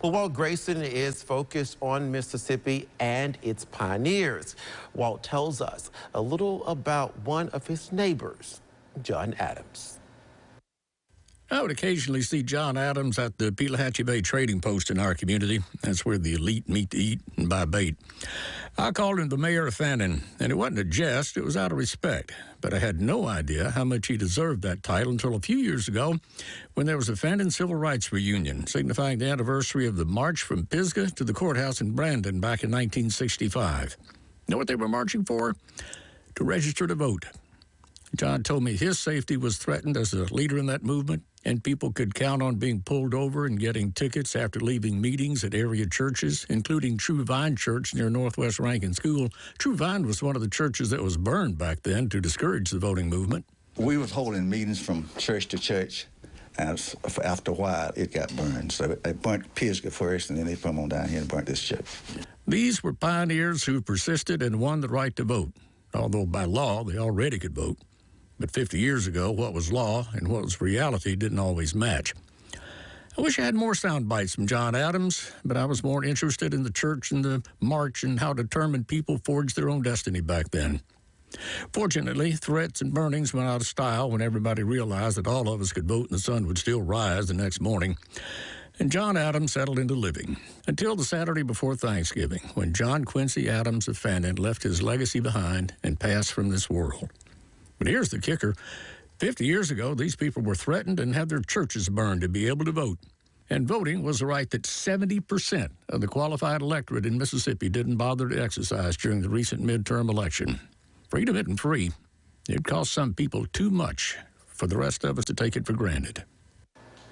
Well, Walt Grayson is focused on Mississippi and its pioneers. Walt tells us a little about one of his neighbors, John Adams. I would occasionally see John Adams at the Pelahatchie Bay trading post in our community. That's where the elite meet to eat and buy bait. I called him the mayor of Fannin, and it wasn't a jest, it was out of respect. But I had no idea how much he deserved that title until a few years ago when there was a Fannin Civil Rights Reunion, signifying the anniversary of the march from Pisgah to the courthouse in Brandon back in 1965. Know what they were marching for? To register to vote. John told me his safety was threatened as a leader in that movement, and people could count on being pulled over and getting tickets after leaving meetings at area churches, including True Vine Church near Northwest Rankin School. True Vine was one of the churches that was burned back then to discourage the voting movement. We was holding meetings from church to church, and after a while, it got burned. So they burnt Pisgah first, and then they come on down here and burnt this church. These were pioneers who persisted and won the right to vote, although by law they already could vote. But 50 years ago, what was law and what was reality didn't always match. I wish I had more sound bites from John Adams, but I was more interested in the church and the march and how determined people forged their own destiny back then. Fortunately, threats and burnings went out of style when everybody realized that all of us could vote and the sun would still rise the next morning. And John Adams settled into living until the Saturday before Thanksgiving, when John Quincy Adams of Fannin left his legacy behind and passed from this world. But here's the kicker. 50 years ago, these people were threatened and had their churches burned to be able to vote. And voting was a right that 70% of the qualified electorate in Mississippi didn't bother to exercise during the recent midterm election. Freedom isn't free. It costs some people too much for the rest of us to take it for granted.